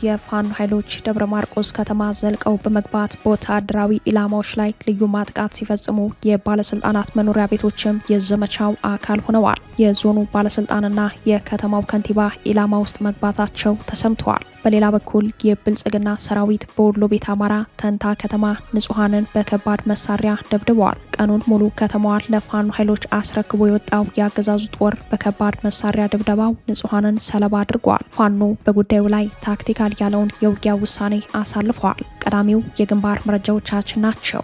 የፋኖ ኃይሎች ደብረ ማርቆስ ከተማ ዘልቀው በመግባት በወታደራዊ ኢላማዎች ላይ ልዩ ማጥቃት ሲፈጽሙ የባለስልጣናት መኖሪያ ቤቶችም የዘመቻው አካል ሆነዋል። የዞኑ ባለስልጣንና የከተማው ከንቲባ ኢላማ ውስጥ መግባታቸው ተሰምተዋል። በሌላ በኩል የብልጽግና ሰራዊት በወሎ ቤት አማራ ተንታ ከተማ ንጹሃንን በከባድ መሳሪያ ደብድበዋል። ቀኑን ሙሉ ከተማዋን ለፋኖ ኃይሎች አስረክቦ የወጣው የአገዛዙ ጦር በከባድ መሳሪያ ድብደባው ንጹሃንን ሰለባ አድርጓል። ፋኖ በጉዳዩ ላይ ታክቲካል ያለውን የውጊያ ውሳኔ አሳልፏል። ቀዳሚው የግንባር መረጃዎቻችን ናቸው።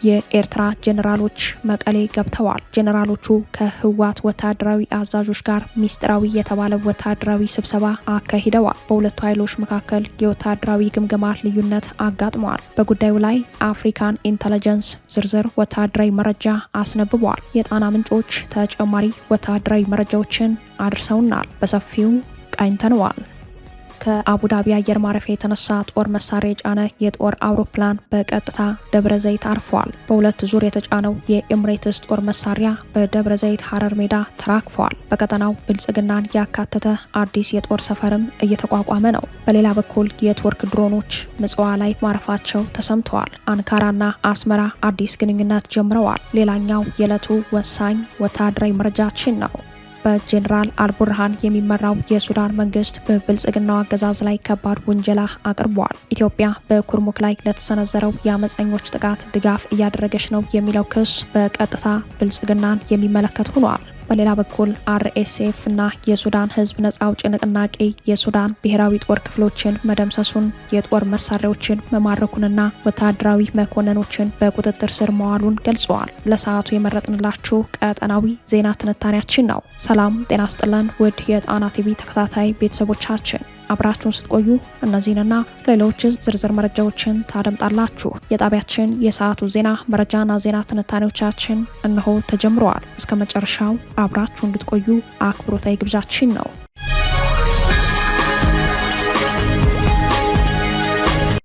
የኤርትራ ጄኔራሎች መቀሌ ገብተዋል። ጄኔራሎቹ ከህወሓት ወታደራዊ አዛዦች ጋር ሚስጥራዊ የተባለ ወታደራዊ ስብሰባ አካሂደዋል። በሁለቱ ኃይሎች መካከል የወታደራዊ ግምገማ ልዩነት አጋጥመዋል። በጉዳዩ ላይ አፍሪካን ኢንተለጀንስ ዝርዝር ወታደራዊ መረጃ አስነብበዋል። የጣና ምንጮች ተጨማሪ ወታደራዊ መረጃዎችን አድርሰውናል። በሰፊው ቃኝተነዋል። ከአቡዳቢ አየር ማረፊያ የተነሳ ጦር መሳሪያ የጫነ የጦር አውሮፕላን በቀጥታ ደብረ ዘይት አርፏል። በሁለት ዙር የተጫነው የኤምሬትስ ጦር መሳሪያ በደብረ ዘይት ሀረር ሜዳ ተራክፏል። በቀጠናው ብልጽግናን ያካተተ አዲስ የጦር ሰፈርም እየተቋቋመ ነው። በሌላ በኩል የቱርክ ድሮኖች ምጽዋ ላይ ማረፋቸው ተሰምተዋል። አንካራና አስመራ አዲስ ግንኙነት ጀምረዋል። ሌላኛው የዕለቱ ወሳኝ ወታደራዊ መረጃችን ነው። በጄኔራል አልቡርሃን የሚመራው የሱዳን መንግስት በብልጽግናው አገዛዝ ላይ ከባድ ውንጀላ አቅርቧል። ኢትዮጵያ በኩርሙክ ላይ ለተሰነዘረው የአመፀኞች ጥቃት ድጋፍ እያደረገች ነው የሚለው ክስ በቀጥታ ብልጽግናን የሚመለከት ሆኗል። በሌላ በኩል አርኤስኤፍ እና የሱዳን ህዝብ ነጻ አውጪ ንቅናቄ የሱዳን ብሔራዊ ጦር ክፍሎችን መደምሰሱን፣ የጦር መሳሪያዎችን መማረኩንና ወታደራዊ መኮንኖችን በቁጥጥር ስር መዋሉን ገልጸዋል። ለሰዓቱ የመረጥንላችሁ ቀጠናዊ ዜና ትንታኔያችን ነው። ሰላም ጤና ስጥልን ውድ የጣና ቲቪ ተከታታይ ቤተሰቦቻችን አብራችሁን ስትቆዩ እነዚህንና ሌሎች ዝርዝር መረጃዎችን ታደምጣላችሁ። የጣቢያችን የሰዓቱ ዜና መረጃና ዜና ትንታኔዎቻችን እነሆ ተጀምረዋል። እስከ መጨረሻው አብራችሁ እንድትቆዩ አክብሮታዊ ግብዣችን ነው።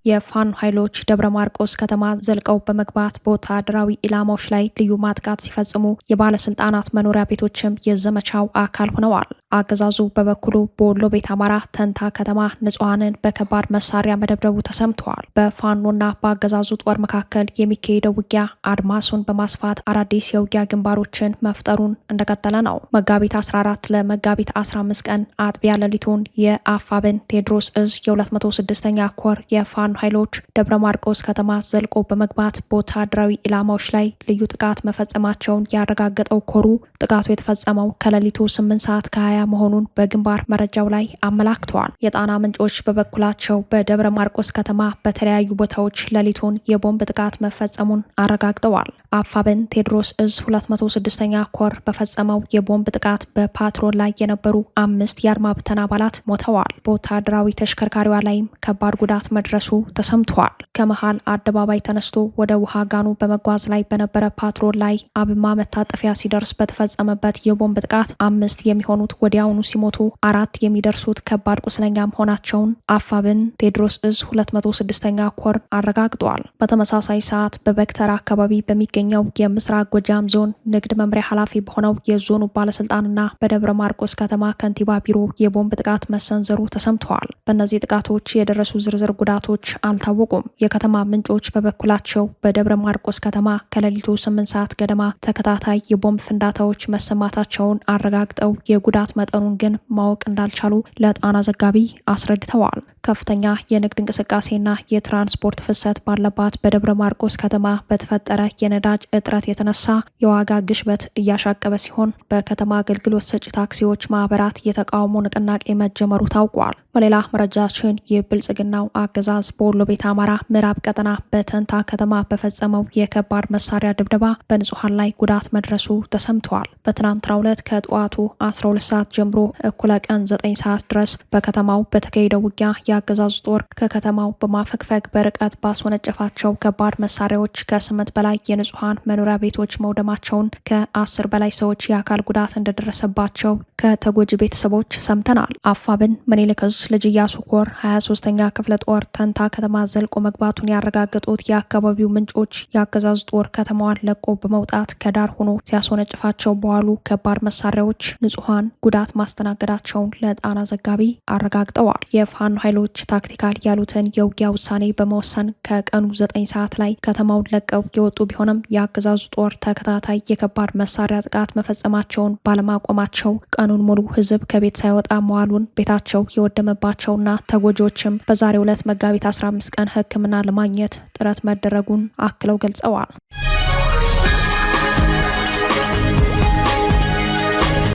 የፋኖ ኃይሎች ደብረ ማርቆስ ከተማ ዘልቀው በመግባት በወታደራዊ ኢላማዎች ላይ ልዩ ማጥቃት ሲፈጽሙ የባለስልጣናት መኖሪያ ቤቶችም የዘመቻው አካል ሆነዋል። አገዛዙ በበኩሉ በወሎ ቤት አማራ ተንታ ከተማ ንጹሃንን በከባድ መሳሪያ መደብደቡ ተሰምተዋል። በፋኖና በአገዛዙ ጦር መካከል የሚካሄደው ውጊያ አድማሱን በማስፋት አዳዲስ የውጊያ ግንባሮችን መፍጠሩን እንደቀጠለ ነው። መጋቢት 14 ለመጋቢት 15 ቀን አጥቢያ ሌሊቱን የአፋብን ቴዎድሮስ እዝ የ206ኛ ኮር የፋኖ ኃይሎች ደብረ ማርቆስ ከተማ ዘልቆ በመግባት በወታደራዊ ኢላማዎች ላይ ልዩ ጥቃት መፈጸማቸውን ያረጋገጠው ኮሩ ጥቃቱ የተፈጸመው ከሌሊቱ 8 ሰዓት ከ20 መሆኑን በግንባር መረጃው ላይ አመላክተዋል። የጣና ምንጮች በበኩላቸው በደብረ ማርቆስ ከተማ በተለያዩ ቦታዎች ሌሊቱን የቦምብ ጥቃት መፈጸሙን አረጋግጠዋል። አፋብን ቴዎድሮስ እዝ 206ኛ ኮር በፈጸመው የቦምብ ጥቃት በፓትሮል ላይ የነበሩ 5 የአድማ ብተና አባላት ሞተዋል። በወታደራዊ ተሽከርካሪዋ ላይም ከባድ ጉዳት መድረሱ ተሰምቷል። ከመሃል አደባባይ ተነስቶ ወደ ውሃ ጋኑ በመጓዝ ላይ በነበረ ፓትሮል ላይ አብማ መታጠፊያ ሲደርስ በተፈጸመበት የቦምብ ጥቃት 5 የሚሆኑት ወዲያውኑ ሲሞቱ 4 የሚደርሱት ከባድ ቁስለኛ መሆናቸውን አፋብን ቴዎድሮስ እዝ 206ኛ ኮር አረጋግጧል። በተመሳሳይ ሰዓት በበክተራ አካባቢ በሚገኘው የምስራቅ ጎጃም ዞን ንግድ መምሪያ ኃላፊ በሆነው የዞኑ ባለስልጣንና በደብረ ማርቆስ ከተማ ከንቲባ ቢሮ የቦምብ ጥቃት መሰንዘሩ ተሰምተዋል። በእነዚህ ጥቃቶች የደረሱ ዝርዝር ጉዳቶች አልታወቁም። የከተማ ምንጮች በበኩላቸው በደብረ ማርቆስ ከተማ ከሌሊቱ 8 ሰዓት ገደማ ተከታታይ የቦምብ ፍንዳታዎች መሰማታቸውን አረጋግጠው የጉዳት መጠኑን ግን ማወቅ እንዳልቻሉ ለጣና ዘጋቢ አስረድተዋል። ከፍተኛ የንግድ እንቅስቃሴና የትራንስፖርት ፍሰት ባለባት በደብረ ማርቆስ ከተማ በተፈጠረ የነዳጅ እጥረት የተነሳ የዋጋ ግሽበት እያሻቀበ ሲሆን በከተማ አገልግሎት ሰጪ ታክሲዎች ማህበራት የተቃውሞ ንቅናቄ መጀመሩ ታውቋል። በሌላ መረጃችን የብልጽግናው አገዛዝ በወሎ ቤት አማራ ምዕራብ ቀጠና በተንታ ከተማ በፈጸመው የከባድ መሳሪያ ድብደባ በንጹሃን ላይ ጉዳት መድረሱ ተሰምተዋል። በትናንትናው ዕለት ከጠዋቱ 12 ሰዓት ጀምሮ እኩለ ቀን 9 ሰዓት ድረስ በከተማው በተካሄደው ውጊያ የአገዛዙ ጦር ከከተማው በማፈግፈግ በርቀት ባስወነጨፋቸው ከባድ መሳሪያዎች ከ8 በላይ የንጹሃን መኖሪያ ቤቶች መውደማቸውን፣ ከ10 በላይ ሰዎች የአካል ጉዳት እንደደረሰባቸው ከተጎጂ ቤተሰቦች ሰምተናል። አፋብን ምኒልክ ዕዝ ልጅ ኢያሱ ኮር 23ኛ ክፍለ ጦር ተንታ ከተማ ዘልቆ መግባቱን ያረጋገጡት የአካባቢው ምንጮች የአገዛዙ ጦር ከተማዋን ለቆ በመውጣት ከዳር ሆኖ ሲያስወነጭፋቸው በዋሉ ከባድ መሳሪያዎች ንጹሃን ጉዳት ማስተናገዳቸውን ለጣና ዘጋቢ አረጋግጠዋል። የፋኖ ኃይሎች ጀነራሎች ታክቲካል ያሉትን የውጊያ ውሳኔ በመወሰን ከቀኑ 9 ሰዓት ላይ ከተማውን ለቀው የወጡ ቢሆንም የአገዛዙ ጦር ተከታታይ የከባድ መሳሪያ ጥቃት መፈጸማቸውን ባለማቆማቸው ቀኑን ሙሉ ህዝብ ከቤት ሳይወጣ መዋሉን፣ ቤታቸው የወደመባቸውና ተጎጂዎችም በዛሬው ዕለት መጋቢት 15 ቀን ሕክምና ለማግኘት ጥረት መደረጉን አክለው ገልጸዋል።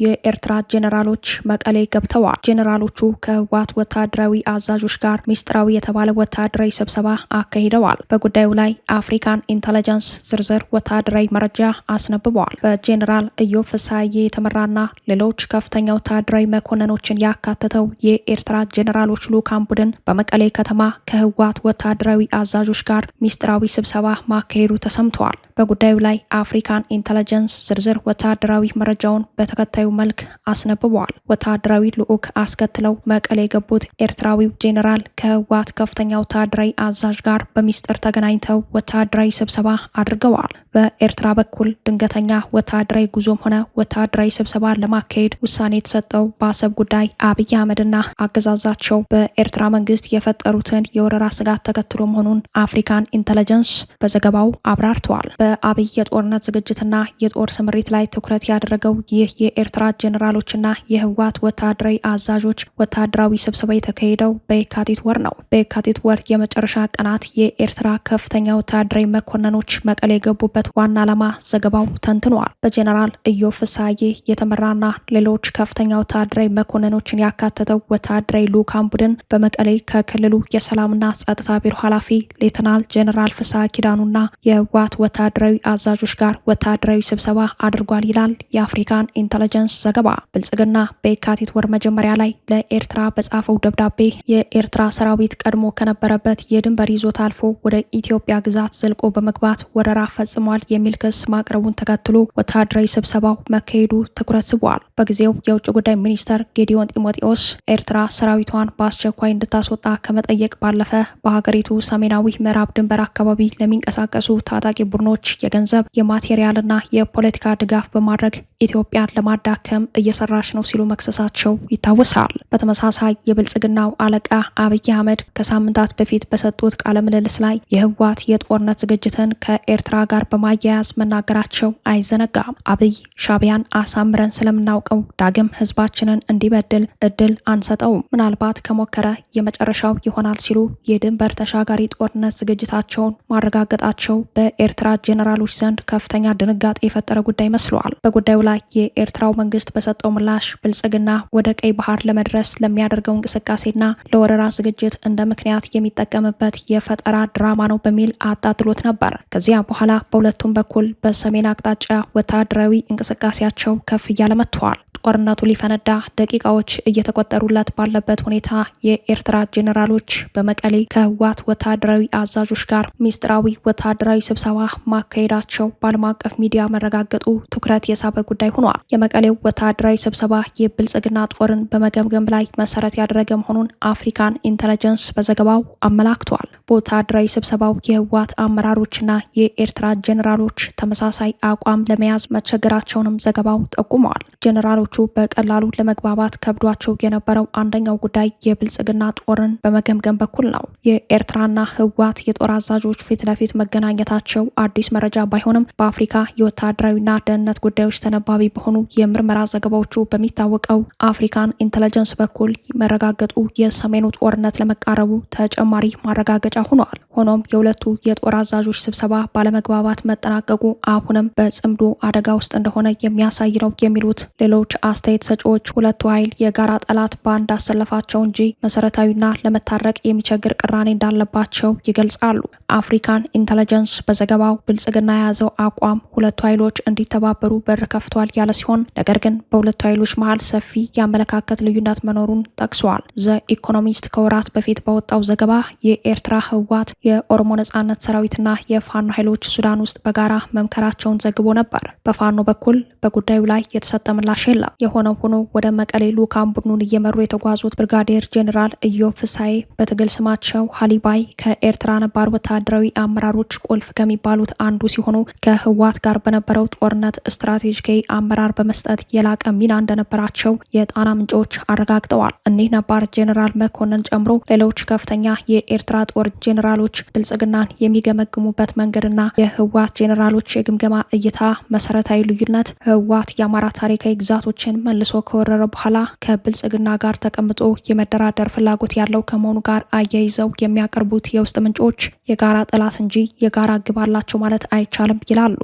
የኤርትራ ጄኔራሎች መቀሌ ገብተዋል። ጄኔራሎቹ ከህወሓት ወታደራዊ አዛዦች ጋር ሚስጥራዊ የተባለ ወታደራዊ ስብሰባ አካሂደዋል። በጉዳዩ ላይ አፍሪካን ኢንተለጀንስ ዝርዝር ወታደራዊ መረጃ አስነብበዋል። በጄኔራል ኢዮብ ፍስሐዬ የተመራና ሌሎች ከፍተኛ ወታደራዊ መኮንኖችን ያካተተው የኤርትራ ጄኔራሎች ልዑካን ቡድን በመቀሌ ከተማ ከህወሓት ወታደራዊ አዛዦች ጋር ሚስጥራዊ ስብሰባ ማካሄዱ ተሰምተዋል። በጉዳዩ ላይ አፍሪካን ኢንተለጀንስ ዝርዝር ወታደራዊ መረጃውን በተከታዩ መልክ አስነብበዋል። ወታደራዊ ልዑክ አስከትለው መቀሌ የገቡት ኤርትራዊው ጄኔራል ከህወሓት ከፍተኛ ወታደራዊ አዛዥ ጋር በሚስጥር ተገናኝተው ወታደራዊ ስብሰባ አድርገዋል። በኤርትራ በኩል ድንገተኛ ወታደራዊ ጉዞም ሆነ ወታደራዊ ስብሰባ ለማካሄድ ውሳኔ የተሰጠው በአሰብ ጉዳይ አብይ አህመድና አገዛዛቸው በኤርትራ መንግስት የፈጠሩትን የወረራ ስጋት ተከትሎ መሆኑን አፍሪካን ኢንተለጀንስ በዘገባው አብራርተዋል። በአብይ የጦርነት ዝግጅትና የጦር ስምሪት ላይ ትኩረት ያደረገው ይህ የኤርትራ ጄኔራሎችና የህወሓት ወታደራዊ አዛዦች ወታደራዊ ስብሰባ የተካሄደው በየካቲት ወር ነው። በየካቲት ወር የመጨረሻ ቀናት የኤርትራ ከፍተኛ ወታደራዊ መኮንኖች መቀሌ የገቡበት ዋና ዓላማ ዘገባው ተንትኗል። በጄኔራል ኢዮብ ፍስሐዬ የተመራና ሌሎች ከፍተኛ ወታደራዊ መኮንኖችን ያካተተው ወታደራዊ ልዑካን ቡድን በመቀሌ ከክልሉ የሰላምና ጸጥታ ቢሮ ኃላፊ ሌተናል ጄኔራል ፍስሐ ኪዳኑና የህወሓት ወታደራዊ አዛዦች ጋር ወታደራዊ ስብሰባ አድርጓል ይላል የአፍሪካን ኢንተለጀንስ ዘገባ። ብልጽግና በየካቲት ወር መጀመሪያ ላይ ለኤርትራ በጻፈው ደብዳቤ የኤርትራ ሰራዊት ቀድሞ ከነበረበት የድንበር ይዞታ አልፎ ወደ ኢትዮጵያ ግዛት ዘልቆ በመግባት ወረራ ፈጽሟል የሚል ክስ ማቅረቡን ተከትሎ ወታደራዊ ስብሰባው መካሄዱ ትኩረት ስቧል። በጊዜው የውጭ ጉዳይ ሚኒስተር ጌዲዮን ጢሞቴዎስ ኤርትራ ሰራዊቷን በአስቸኳይ እንድታስወጣ ከመጠየቅ ባለፈ በሀገሪቱ ሰሜናዊ ምዕራብ ድንበር አካባቢ ለሚንቀሳቀሱ ታጣቂ ቡድኖች የገንዘብ የማቴሪያልና የፖለቲካ ድጋፍ በማድረግ ኢትዮጵያን ለማዳከም እየሰራች ነው ሲሉ መክሰሳቸው ይታወሳል። በተመሳሳይ የብልጽግናው አለቃ አብይ አህመድ ከሳምንታት በፊት በሰጡት ቃለ ምልልስ ላይ የህወሓት የጦርነት ዝግጅትን ከኤርትራ ጋር በማያያዝ መናገራቸው አይዘነጋም። አብይ ሻዕቢያን አሳምረን ስለምናውቀው ዳግም ህዝባችንን እንዲበድል እድል አንሰጠውም፣ ምናልባት ከሞከረ የመጨረሻው ይሆናል ሲሉ የድንበር ተሻጋሪ ጦርነት ዝግጅታቸውን ማረጋገጣቸው በኤርትራ ጄኔራሎች ዘንድ ከፍተኛ ድንጋጤ የፈጠረ ጉዳይ መስሏል። በጉዳዩ ላይ የኤርትራው መንግስት በሰጠው ምላሽ ብልጽግና ወደ ቀይ ባህር ለመድረስ ለሚያደርገው እንቅስቃሴና ለወረራ ዝግጅት እንደ ምክንያት የሚጠቀምበት የፈጠራ ድራማ ነው በሚል አጣጥሎት ነበር። ከዚያ በኋላ በሁለቱም በኩል በሰሜን አቅጣጫ ወታደራዊ እንቅስቃሴያቸው ከፍ እያለ መጥተዋል። ጦርነቱ ሊፈነዳ ደቂቃዎች እየተቆጠሩለት ባለበት ሁኔታ የኤርትራ ጄኔራሎች በመቀሌ ከህወሓት ወታደራዊ አዛዦች ጋር ሚስጥራዊ ወታደራዊ ስብሰባ ማካሄዳቸው በዓለም አቀፍ ሚዲያ መረጋገጡ ትኩረት የሳበ ጉዳይ ሆኗል። የመቀሌው ወታደራዊ ስብሰባ የብልጽግና ጦርን በመገምገም ላይ መሰረት ያደረገ መሆኑን አፍሪካን ኢንተለጀንስ በዘገባው አመላክቷል። በወታደራዊ ስብሰባው የህወሓት አመራሮችና የኤርትራ ጄኔራሎች ተመሳሳይ አቋም ለመያዝ መቸገራቸውንም ዘገባው ጠቁመዋል። ጄኔራሎቹ በቀላሉ ለመግባባት ከብዷቸው የነበረው አንደኛው ጉዳይ የብልጽግና ጦርን በመገምገም በኩል ነው። የኤርትራና ህወሓት የጦር አዛዦች ፊት ለፊት መገናኘታቸው አዲስ መረጃ ባይሆንም በአፍሪካ የወታደራዊና ደህንነት ጉዳዮች ተነባቢ በሆኑ የምርመራ ዘገባዎቹ በሚታወቀው አፍሪካን ኢንተለጀንስ በኩል መረጋገጡ የሰሜኑ ጦርነት ለመቃረቡ ተጨማሪ ማረጋገጫ ሆኗል። ሆኖም የሁለቱ የጦር አዛዦች ስብሰባ ባለመግባባት መጠናቀቁ አሁንም በጽምዶ አደጋ ውስጥ እንደሆነ የሚያሳይ ነው የሚሉት ሌሎች አስተያየት ሰጪዎች ሁለቱ ኃይል የጋራ ጠላት በአንድ አሰለፋቸው እንጂ መሰረታዊና ለመታረቅ የሚቸግር ቅራኔ እንዳለባቸው ይገልጻሉ። አፍሪካን ኢንተለጀንስ በዘገባው ብልጽግና የያዘው አቋም ሁለቱ ኃይሎች እንዲተባበሩ በር ከፍቷል ያለ ሲሆን ነገር ግን በሁለቱ ኃይሎች መሀል ሰፊ የአመለካከት ልዩነት መኖሩን ጠቅሷል። ዘ ኢኮኖሚስት ከወራት በፊት ባወጣው ዘገባ የኤርትራ ህወሓት፣ የኦሮሞ ነጻነት ሰራዊትና የፋኖ ኃይሎች ሱዳን ውስጥ በጋራ መምከራቸውን ዘግቦ ነበር። በፋኖ በኩል በጉዳዩ ላይ የተሰጠ ምላሽ የለም። የሆነው ሆኖ ወደ መቀሌ ልዑካን ቡድኑን እየመሩ የተጓዙት ብርጋዴር ጄኔራል ኢዮብ ፍሳኤ በትግል ስማቸው ሀሊባይ ከኤርትራ ነባር ወታደራዊ አመራሮች ቁልፍ ከሚባሉት አንዱ ሲሆኑ ከህወሓት ጋር በነበረው ጦርነት ስትራቴጂካዊ አመራር በመስጠት የላቀ ሚና እንደነበራቸው የጣና ምንጮች አረጋግጠዋል። እኒህ ነባር ጄኔራል መኮንን ጨምሮ ሌሎች ከፍተኛ የኤርትራ ጦር ጄኔራሎች ብልጽግናን የሚገመግሙበት መንገድና የህወሓት ጄኔራሎች የግምገማ እይታ መሰረታዊ ልዩነት ህወሓት የአማራ ታሪካዊ ግዛቶችን መልሶ ከወረረ በኋላ ከብልጽግና ጋር ተቀምጦ የመደራደር ፍላጎት ያለው ከመሆኑ ጋር አያይዘው የሚያቀርቡት የውስጥ ምንጮች የጋራ ጠላት እንጂ የጋራ ግብ አላቸው ማለት አይቻልም ይላሉ።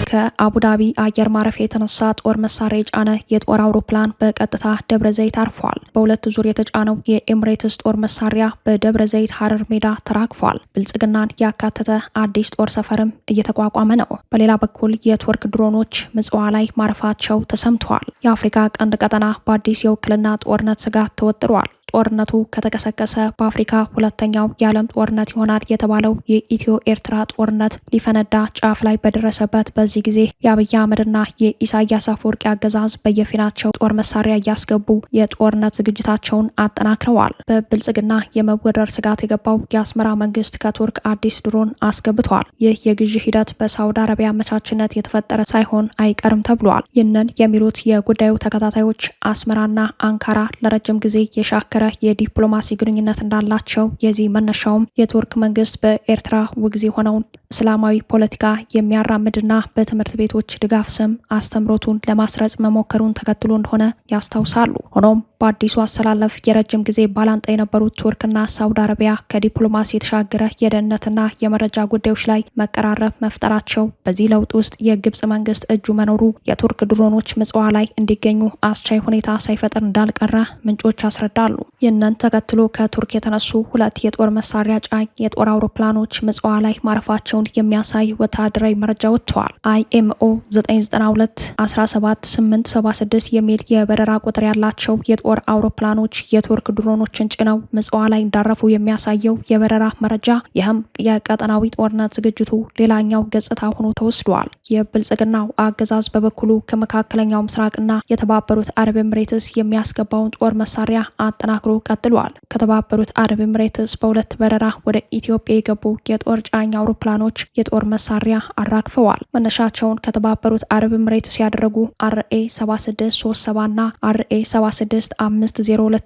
ከአቡዳቢ አየር ማረፊያ የተነሳ ጦር መሳሪያ የጫነ የጦር አውሮፕላን በቀጥታ ደብረ ዘይት አርፏል። በሁለት ዙር የተጫነው የኤምሬትስ ጦር መሳሪያ በደብረ ዘይት ሀረር ሜዳ ተራክፏል። ብልጽግናን ያካተተ አዲስ ጦር ሰፈርም እየተቋቋመ ነው። በሌላ በኩል የቱርክ ድሮኖች ምጽዋ ላይ ማረፋቸው ተሰምተዋል። የአፍሪካ ቀንድ ቀጠና በአዲስ የውክልና ጦርነት ስጋት ተወጥሯል። ጦርነቱ ከተቀሰቀሰ በአፍሪካ ሁለተኛው የዓለም ጦርነት ይሆናል የተባለው የኢትዮ ኤርትራ ጦርነት ሊፈነዳ ጫፍ ላይ በደረሰበት በዚህ ጊዜ የአብይ አህመድና የኢሳያስ አፈወርቂ አገዛዝ በየፊናቸው ጦር መሳሪያ እያስገቡ የጦርነት ዝግጅታቸውን አጠናክረዋል። በብልጽግና የመወደር ስጋት የገባው የአስመራ መንግስት ከቱርክ አዲስ ድሮን አስገብቷል። ይህ የግዢ ሂደት በሳውዲ አረቢያ አመቻችነት የተፈጠረ ሳይሆን አይቀርም ተብሏል። ይህንን የሚሉት የጉዳዩ ተከታታዮች አስመራና አንካራ ለረጅም ጊዜ የሻከረ የዲፕሎማሲ ግንኙነት እንዳላቸው የዚህ መነሻውም የቱርክ መንግስት በኤርትራ ውግዝ የሆነውን እስላማዊ ፖለቲካ የሚያራምድና በትምህርት ቤቶች ድጋፍ ስም አስተምሮቱን ለማስረጽ መሞከሩን ተከትሎ እንደሆነ ያስታውሳሉ። ሆኖም በአዲሱ አሰላለፍ የረጅም ጊዜ ባላንጣ የነበሩት ቱርክና ሳውዲ አረቢያ ከዲፕሎማሲ የተሻገረ የደህንነትና የመረጃ ጉዳዮች ላይ መቀራረብ መፍጠራቸው በዚህ ለውጥ ውስጥ የግብጽ መንግስት እጁ መኖሩ የቱርክ ድሮኖች ምጽዋ ላይ እንዲገኙ አስቻይ ሁኔታ ሳይፈጥር እንዳልቀረ ምንጮች ያስረዳሉ። ይህንን ተከትሎ ከቱርክ የተነሱ ሁለት የጦር መሳሪያ ጫኝ የጦር አውሮፕላኖች ምጽዋ ላይ ማረፋቸውን የሚያሳይ ወታደራዊ መረጃ ወጥተዋል። IMO 992 17876 የሚል የበረራ ቁጥር ያላቸው የጦር አውሮፕላኖች የቱርክ ድሮኖችን ጭነው ምጽዋ ላይ እንዳረፉ የሚያሳየው የበረራ መረጃ ይህም የቀጠናዊ ጦርነት ዝግጅቱ ሌላኛው ገጽታ ሆኖ ተወስዷል። የብልጽግናው አገዛዝ በበኩሉ ከመካከለኛው ምስራቅና የተባበሩት አረብ ኤምሬትስ የሚያስገባውን ጦር መሳሪያ አጠናክሮ ቀጥሏል። ከተባበሩት አረብ ኤምሬትስ በሁለት በረራ ወደ ኢትዮጵያ የገቡ የጦር ጫኝ አውሮፕላኖች የጦር መሳሪያ አራግፈዋል። መነሻቸውን ከተባበሩት አረብ ኤምሬትስ ያደረጉ RA7637 እና RA76502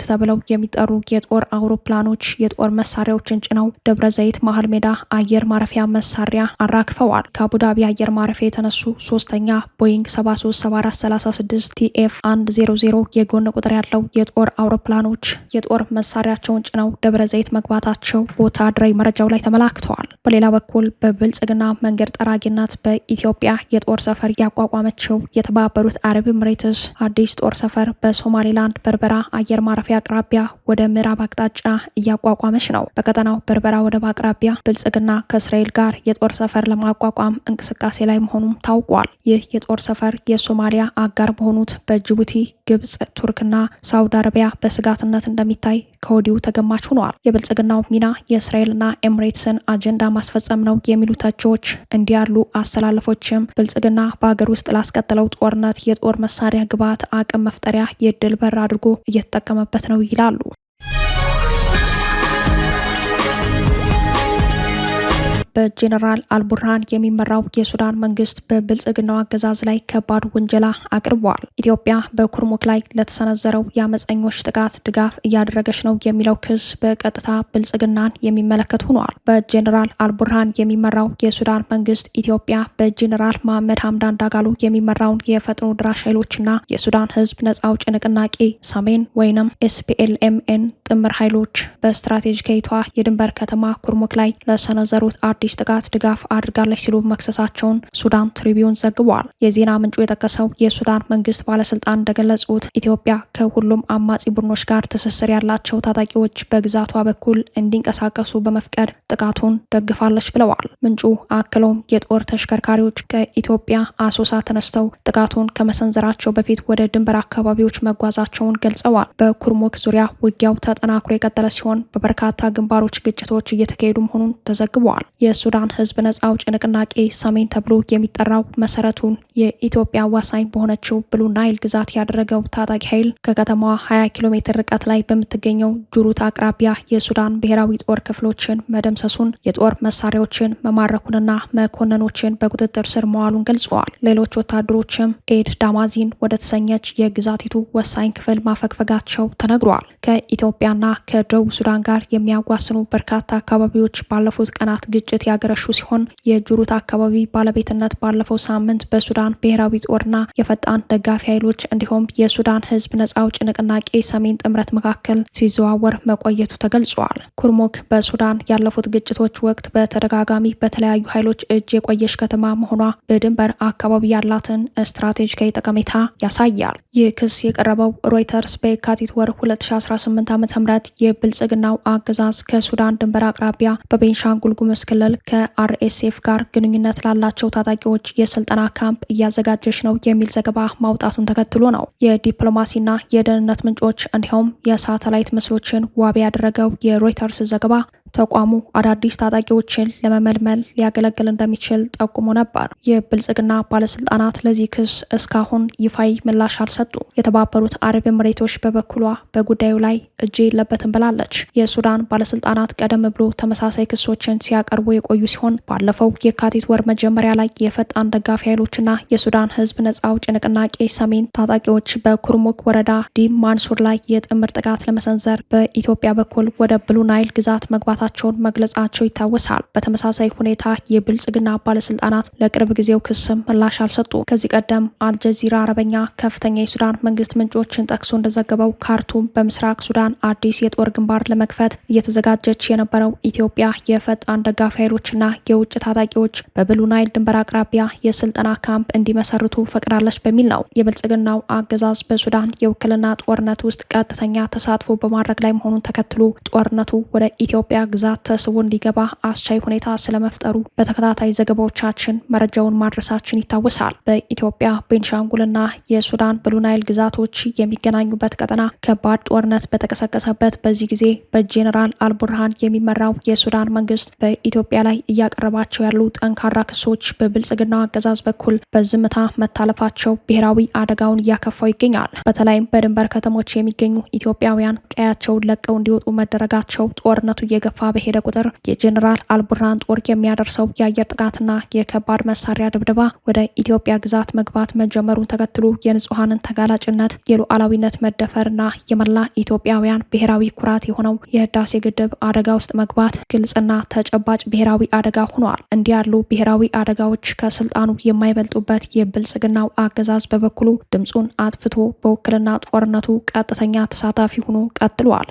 ተብለው የሚጠሩ የጦር አውሮፕላኖች የጦር መሳሪያዎችን ጭነው ደብረ ዘይት መሃል ሜዳ አየር ማረፊያ መሳሪያ አራግፈዋል። ከአቡዳቢ አየር ማረፊያ የተነሱ ሶስተኛ ቦይንግ 737436 TF100 የጎን ቁጥር ያለው የጦር አውሮፕላኖች የጦር መሳሪያቸውን ጭነው ደብረ ዘይት መግባታቸው በወታደራዊ መረጃው ላይ ተመላክተዋል። በሌላ በኩል በብልጽግና መንገድ ጠራጊነት በኢትዮጵያ የጦር ሰፈር ያቋቋመችው የተባበሩት አረብ ኤምሬትስ አዲስ ጦር ሰፈር በሶማሌላንድ በርበራ አየር ማረፊያ አቅራቢያ ወደ ምዕራብ አቅጣጫ እያቋቋመች ነው። በቀጠናው በርበራ ወደብ አቅራቢያ ብልጽግና ከእስራኤል ጋር የጦር ሰፈር ለማቋቋም እንቅስቃሴ ላይ መሆኑም ታውቋል። ይህ የጦር ሰፈር የሶማሊያ አጋር በሆኑት በጅቡቲ፣ ግብጽ፣ ቱርክና ሳውዲ አረቢያ በስጋትነት እንደሚታይ ከወዲሁ ተገማች ሆኗል። የብልጽግናው ሚና የእስራኤልና ኤምሬትስን አጀንዳ ማስፈጸም ነው የሚሉ ተቺዎች እንዲህ ያሉ አሰላለፎችም ብልጽግና በሀገር ውስጥ ላስቀጠለው ጦርነት የጦር መሳሪያ ግብዓት አቅም መፍጠሪያ የድል በር አድርጎ እየተጠቀመበት ነው ይላሉ። በጄኔራል አልቡርሃን የሚመራው የሱዳን መንግስት በብልጽግናው አገዛዝ ላይ ከባድ ውንጀላ አቅርቧል። ኢትዮጵያ በኩርሙክ ላይ ለተሰነዘረው የአመፀኞች ጥቃት ድጋፍ እያደረገች ነው የሚለው ክስ በቀጥታ ብልጽግናን የሚመለከት ሆኗል። በጄኔራል አልቡርሃን የሚመራው የሱዳን መንግስት ኢትዮጵያ በጄኔራል መሐመድ ሀምዳን ዳጋሎ የሚመራውን የፈጥኖ ድራሽ ኃይሎችና የሱዳን ህዝብ ነጻ አውጪ ንቅናቄ ሰሜን ወይንም SPLMN ጥምር ኃይሎች በስትራቴጂካዊቷ የድንበር ከተማ ኩርሙክ ላይ ለሰነዘሩት አዲስ ጥቃት ድጋፍ አድርጋለች ሲሉ መክሰሳቸውን ሱዳን ትሪቢዩን ዘግቧል። የዜና ምንጩ የጠቀሰው የሱዳን መንግስት ባለስልጣን እንደገለጹት ኢትዮጵያ ከሁሉም አማጺ ቡድኖች ጋር ትስስር ያላቸው ታጣቂዎች በግዛቷ በኩል እንዲንቀሳቀሱ በመፍቀድ ጥቃቱን ደግፋለች ብለዋል። ምንጩ አክሎም የጦር ተሽከርካሪዎች ከኢትዮጵያ አሶሳ ተነስተው ጥቃቱን ከመሰንዘራቸው በፊት ወደ ድንበር አካባቢዎች መጓዛቸውን ገልጸዋል። በኩርሙክ ዙሪያ ውጊያው ተጠናክሮ የቀጠለ ሲሆን በበርካታ ግንባሮች ግጭቶች እየተካሄዱ መሆኑን ተዘግቧል። የሱዳን ህዝብ ነጻ አውጪ ንቅናቄ ሰሜን ተብሎ የሚጠራው መሰረቱን የኢትዮጵያ ዋሳኝ በሆነችው ብሉ ናይል ግዛት ያደረገው ታጣቂ ኃይል ከከተማዋ 20 ኪሎ ሜትር ርቀት ላይ በምትገኘው ጁሩት አቅራቢያ የሱዳን ብሔራዊ ጦር ክፍሎችን መደምሰሱን፣ የጦር መሳሪያዎችን መማረኩንና መኮንኖችን በቁጥጥር ስር መዋሉን ገልጸዋል። ሌሎች ወታደሮችም ኤድ ዳማዚን ወደ ተሰኘች የግዛቲቱ ወሳኝ ክፍል ማፈግፈጋቸው ተነግሯል። ከኢትዮጵያና ከደቡብ ሱዳን ጋር የሚያዋስኑ በርካታ አካባቢዎች ባለፉት ቀናት ግጭት ያገረሹ ሲሆን የጁሩት አካባቢ ባለቤትነት ባለፈው ሳምንት በሱዳን ብሔራዊ ጦርና የፈጣን ደጋፊ ኃይሎች እንዲሁም የሱዳን ህዝብ ነጻ አውጪ ንቅናቄ ሰሜን ጥምረት መካከል ሲዘዋወር መቆየቱ ተገልጿል። ኩርሙክ በሱዳን ያለፉት ግጭቶች ወቅት በተደጋጋሚ በተለያዩ ኃይሎች እጅ የቆየች ከተማ መሆኗ በድንበር አካባቢ ያላትን ስትራቴጂካዊ ጠቀሜታ ያሳያል። ይህ ክስ የቀረበው ሮይተርስ በየካቲት ወር 2018 ዓ.ም የብልጽግናው አገዛዝ ከሱዳን ድንበር አቅራቢያ በቤንሻንጉል ጉሙዝ ክልል ከአርኤስኤፍ ጋር ግንኙነት ላላቸው ታጣቂዎች የስልጠና ካምፕ እያዘጋጀች ነው የሚል ዘገባ ማውጣቱን ተከትሎ ነው። የዲፕሎማሲና የደህንነት ምንጮች እንዲሁም የሳተላይት ምስሎችን ዋቢ ያደረገው የሮይተርስ ዘገባ ተቋሙ አዳዲስ ታጣቂዎችን ለመመልመል ሊያገለግል እንደሚችል ጠቁሞ ነበር። የብልጽግና ባለስልጣናት ለዚህ ክስ እስካሁን ይፋይ ምላሽ አልሰጡም። የተባበሩት አረብ ኤምሬቶች በበኩሏ በጉዳዩ ላይ እጅ የለበትም ብላለች። የሱዳን ባለስልጣናት ቀደም ብሎ ተመሳሳይ ክሶችን ሲያቀርቡ የቆዩ ሲሆን ባለፈው የካቲት ወር መጀመሪያ ላይ የፈጣን ደጋፊ ኃይሎችና የሱዳን ህዝብ ነጻ አውጪ ንቅናቄ ሰሜን ታጣቂዎች በኩርሙክ ወረዳ ዲም ማንሱር ላይ የጥምር ጥቃት ለመሰንዘር በኢትዮጵያ በኩል ወደ ብሉ ናይል ግዛት መግባታቸውን መግለጻቸው ይታወሳል። በተመሳሳይ ሁኔታ የብልጽግና ባለስልጣናት ለቅርብ ጊዜው ክስም ምላሽ አልሰጡም። ከዚህ ቀደም አልጀዚራ አረበኛ ከፍተኛ የሱዳን መንግስት ምንጮችን ጠቅሶ እንደዘገበው ካርቱም በምስራቅ ሱዳን አዲስ የጦር ግንባር ለመክፈት እየተዘጋጀች የነበረው ኢትዮጵያ የፈጣን ደጋፊ ኃይሎችና የውጭ ታጣቂዎች በብሉ ናይል ድንበር አቅራቢያ የስልጠና ካምፕ እንዲመሰርቱ ፈቅዳለች በሚል ነው። የብልጽግናው አገዛዝ በሱዳን የውክልና ጦርነት ውስጥ ቀጥተኛ ተሳትፎ በማድረግ ላይ መሆኑን ተከትሎ ጦርነቱ ወደ ኢትዮጵያ ግዛት ተስቦ እንዲገባ አስቻይ ሁኔታ ስለመፍጠሩ በተከታታይ ዘገባዎቻችን መረጃውን ማድረሳችን ይታወሳል። በኢትዮጵያ ቤንሻንጉልና የሱዳን ብሉ ናይል ግዛቶች የሚገናኙበት ቀጠና ከባድ ጦርነት በተቀሰቀሰበት በዚህ ጊዜ በጄኔራል አልቡርሃን የሚመራው የሱዳን መንግስት በኢትዮጵያ ላይ እያቀረባቸው ያሉ ጠንካራ ክሶች በብልጽግናው አገዛዝ በኩል በዝምታ መታለፋቸው ብሔራዊ አደጋውን እያከፋው ይገኛል። በተለይም በድንበር ከተሞች የሚገኙ ኢትዮጵያውያን ቀያቸውን ለቀው እንዲወጡ መደረጋቸው ጦርነቱ እየገፋ በሄደ ቁጥር የጄኔራል አልቡርሃን ጦር የሚያደርሰው የአየር ጥቃትና የከባድ መሳሪያ ድብደባ ወደ ኢትዮጵያ ግዛት መግባት መጀመሩን ተከትሎ የንጹሐንን ተጋላጭነት፣ የሉዓላዊነት መደፈርና የመላ ኢትዮጵያውያን ብሔራዊ ኩራት የሆነው የህዳሴ ግድብ አደጋ ውስጥ መግባት ግልጽና ተጨባጭ ብሔራዊ አደጋ ሆኗል። እንዲህ ያሉ ብሔራዊ አደጋዎች ከስልጣኑ የማይበልጡበት የብልጽግናው አገዛዝ በበኩሉ ድምፁን አጥፍቶ በውክልና ጦርነቱ ቀጥተኛ ተሳታፊ ሆኖ ቀጥሏል።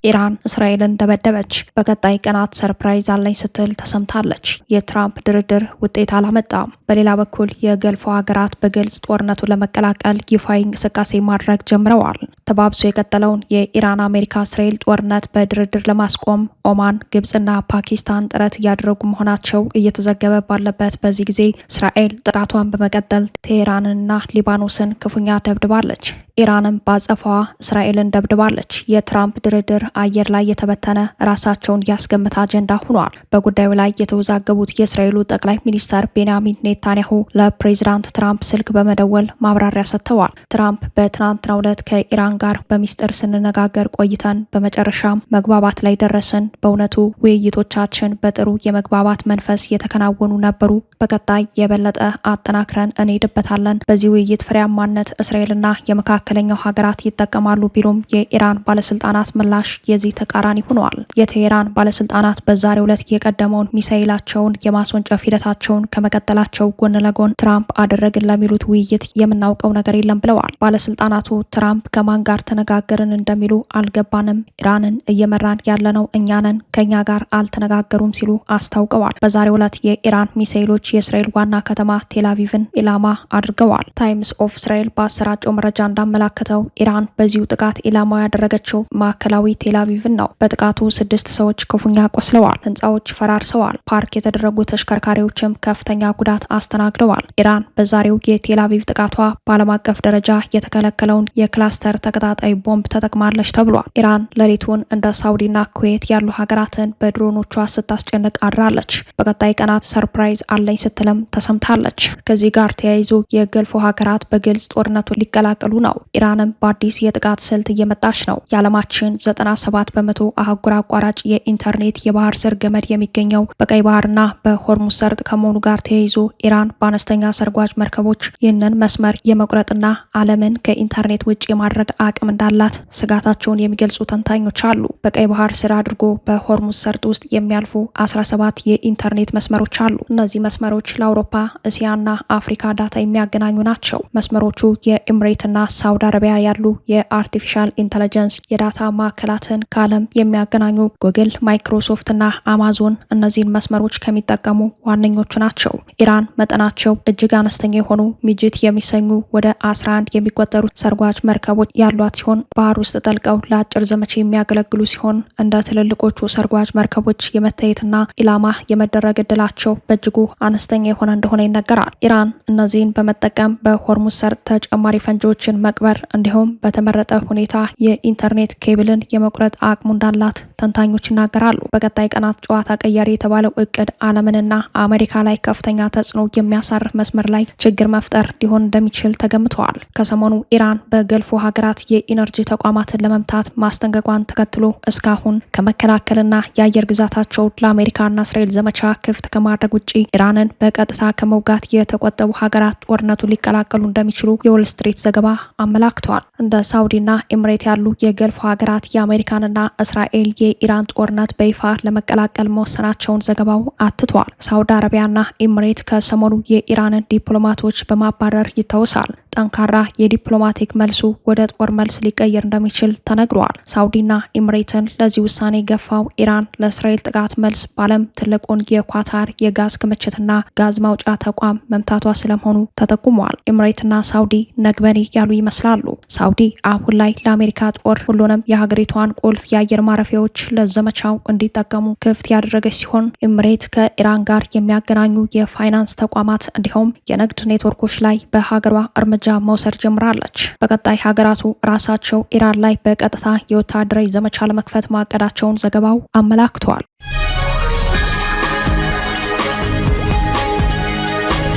ኢራን እስራኤልን ደበደበች። በቀጣይ ቀናት ሰርፕራይዝ አለኝ ስትል ተሰምታለች። የትራምፕ ድርድር ውጤት አላመጣም። በሌላ በኩል የገልፎ ሀገራት በግልጽ ጦርነቱን ለመቀላቀል ይፋዊ እንቅስቃሴ ማድረግ ጀምረዋል። ተባብሶ የቀጠለውን የኢራን አሜሪካ እስራኤል ጦርነት በድርድር ለማስቆም ኦማን፣ ግብጽና ፓኪስታን ጥረት እያደረጉ መሆናቸው እየተዘገበ ባለበት በዚህ ጊዜ እስራኤል ጥቃቷን በመቀጠል ቴሄራንንና ሊባኖስን ክፉኛ ደብድባለች። ኢራንም ባጸፋዋ እስራኤልን ደብድባለች። የትራምፕ ድርድር አየር ላይ የተበተነ ራሳቸውን ያስገምት አጀንዳ ሆኗል። በጉዳዩ ላይ የተወዛገቡት የእስራኤሉ ጠቅላይ ሚኒስተር ቤንያሚን ኔታንያሁ ለፕሬዚዳንት ትራምፕ ስልክ በመደወል ማብራሪያ ሰጥተዋል። ትራምፕ በትናንትናው ዕለት ከኢራን ጋር በሚስጥር ስንነጋገር ቆይተን በመጨረሻም መግባባት ላይ ደረስን። በእውነቱ ውይይቶቻችን በጥሩ የመግባባት መንፈስ የተከናወኑ ነበሩ። በቀጣይ የበለጠ አጠናክረን እንሄድበታለን። በዚህ ውይይት ፍሬያማነት እስራኤልና የመካከለኛው ሀገራት ይጠቀማሉ ቢሉም የኢራን ባለስልጣናት ምላሽ የዚህ ተቃራኒ ሆነዋል። የቴሄራን ባለስልጣናት በዛሬው ዕለት የቀደመውን ሚሳኤላቸውን የማስወንጨፍ ሂደታቸውን ከመቀጠላቸው ጎን ለጎን ትራምፕ አደረግን ለሚሉት ውይይት የምናውቀው ነገር የለም ብለዋል። ባለስልጣናቱ ትራምፕ ከማን ጋር ተነጋገርን እንደሚሉ አልገባንም፣ ኢራንን እየመራን ያለነው እኛ ነን፣ ከኛ ጋር አልተነጋገሩም ሲሉ አስታውቀዋል። በዛሬው ዕለት የኢራን ሚሳኤሎች የእስራኤል ዋና ከተማ ቴልአቪቭን ኢላማ አድርገዋል። ታይምስ ኦፍ እስራኤል በአሰራጨው መረጃ እንዳመላከተው ኢራን በዚሁ ጥቃት ኢላማው ያደረገችው ማዕከላዊ ቴልአቪቭን ነው። በጥቃቱ 6 ሰዎች ክፉኛ ቆስለዋል። ህንፃዎች ፈራርሰዋል። ፓርክ የተደረጉ ተሽከርካሪዎችም ከፍተኛ ጉዳት አስተናግደዋል። ኢራን በዛሬው የቴልአቪቭ ጥቃቷ በዓለም አቀፍ ደረጃ የተከለከለውን የክላስተር ተቀጣጣይ ቦምብ ተጠቅማለች ተብሏል። ኢራን ሌሊቱን እንደ ሳውዲና ኩዌት ያሉ ሀገራትን በድሮኖቿ ስታስጨንቅ አድራለች። በቀጣይ ቀናት ሰርፕራይዝ አለኝ ስትልም ተሰምታለች። ከዚህ ጋር ተያይዞ የገልፎ ሀገራት በግልጽ ጦርነቱን ሊቀላቀሉ ነው። ኢራንም በአዲስ የጥቃት ስልት እየመጣች ነው። የዓለማችን 97% አህጉር አቋራጭ የኢንተርኔት የባህር ስር ገመድ የሚገኘው በቀይ ባህርና በሆርሙዝ ሰርጥ ከመሆኑ ጋር ተያይዞ ኢራን በአነስተኛ ሰርጓጅ መርከቦች ይህንን መስመር የመቁረጥና ዓለምን ከኢንተርኔት ውጭ የማድረግ አቅም እንዳላት ስጋታቸውን የሚገልጹ ተንታኞች አሉ። በቀይ ባህር ስር አድርጎ በሆርሙዝ ሰርጥ ውስጥ የሚያልፉ 17 የኢንተርኔት መስመሮች አሉ። እነዚህ መስመሮች ለአውሮፓ፣ እስያና አፍሪካ ዳታ የሚያገናኙ ናቸው። መስመሮቹ የኤምሬትና ሳውዲ አረቢያ ያሉ የአርቲፊሻል ኢንተለጀንስ የዳታ ማዕከላትን ከዓለም የሚያገናኙ ጉግል፣ ማይክሮሶፍትና አማዞን እነዚህን መስመሮች ከሚጠቀሙ ዋነኞቹ ናቸው። ኢራን መጠናቸው እጅግ አነስተኛ የሆኑ ሚጅት የሚሰኙ ወደ 11 የሚቆጠሩ ሰርጓጅ መርከቦች ያሏት ሲሆን ባህር ውስጥ ጠልቀው ለአጭር ዘመቻ የሚያገለግሉ ሲሆን እንደ ትልልቆቹ ሰርጓጅ መርከቦች የመታየትና ኢላማ የመደረግ እድላቸው በእጅጉ አነስተኛ የሆነ እንደሆነ ይነገራል። ኢራን እነዚህን በመጠቀም በሆርሙዝ ሰርጥ ተጨማሪ ፈንጂዎችን መቅበር እንዲሁም በተመረጠ ሁኔታ የኢንተርኔት ኬብልን የመቁረጥ አቅሙ እንዳላት ተንታኞች ይናገራሉ። በቀጣይ ቀናት ጨዋታ ቀያሪ የተባለው እቅድ ዓለምንና አሜሪካ ላይ ከፍተኛ ተጽዕኖ የሚያሳርፍ መስመር ላይ ችግር መፍጠር ሊሆን እንደሚችል ተገምተዋል። ከሰሞኑ ኢራን በገልፎ ሀገራት የኢነርጂ ተቋማትን ለመምታት ማስጠንቀቋን ተከትሎ እስካሁን ከመከላከልና የአየር ግዛታቸው ለአሜሪካና እስራኤል ዘመቻ ክፍት ከማድረግ ውጪ ኢራንን በቀጥታ ከመውጋት የተቆጠቡ ሀገራት ጦርነቱን ሊቀላቀሉ እንደሚችሉ የዎል ስትሪት ዘገባ አመላክተዋል። እንደ ሳውዲና ኤምሬት ያሉ የገልፎ ሀገራት የአሜሪካንና እስራኤል የኢራን ጦርነት በይፋ ለመቀላቀል መወሰናቸውን ዘገባው አትቷል። ሳውዲ አረቢያና ኤምሬት ከሰሞኑ የኢራንን ዲፕሎማቶች በማባረር ይታወሳል። ጠንካራ የዲፕሎማቲክ መልሱ ወደ ጦር መልስ ሊቀየር እንደሚችል ተነግሯል። ሳውዲና ኤምሬትን ለዚህ ውሳኔ ገፋው ኢራን ለእስራኤል ጥቃት መልስ በዓለም ትልቁን የኳታር የጋዝ ክምችትና ጋዝ ማውጫ ተቋም መምታቷ ስለመሆኑ ተጠቁሟል። ኤምሬትና ሳውዲ ነግበኔ ያሉ ይመስላሉ። ሳውዲ አሁን ላይ ለአሜሪካ ጦር ሁሉንም የሀገሪቷን ቁልፍ የአየር ማረፊያዎች ለዘመቻው እንዲጠቀሙ ክፍት ያደረገች ሲሆን ኤምሬት ከኢራን ጋር የሚያገናኙ የፋይናንስ ተቋማት እንዲሁም የንግድ ኔትወርኮች ላይ በሀገሯ እርምጃ መውሰድ ጀምራለች። በቀጣይ ሀገራቱ ራሳቸው ኢራን ላይ በቀጥታ የወታደራዊ ዘመቻ ለመክፈት ማቀዳቸውን ዘገባው አመላክቷል።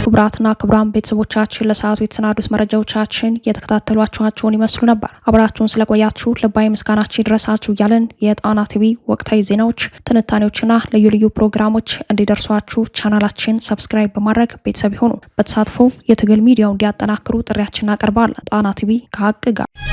ክቡራትና ክቡራን ቤተሰቦቻችን ለሰዓቱ የተሰናዱት መረጃዎቻችን የተከታተሏችኋቸውን ይመስሉ ነበር። አብራችሁን ስለቆያችሁ ልባዊ ምስጋናችን ይድረሳችሁ እያለን የጣና ቲቪ ወቅታዊ ዜናዎች፣ ትንታኔዎችና ልዩ ልዩ ፕሮግራሞች እንዲደርሷችሁ ቻናላችን ሰብስክራይብ በማድረግ ቤተሰብ ይሁኑ። በተሳትፎ የትግል ሚዲያው እንዲያጠናክሩ ጥሪያችን እናቀርባለን። ጣና ቲቪ ከሀቅ ጋር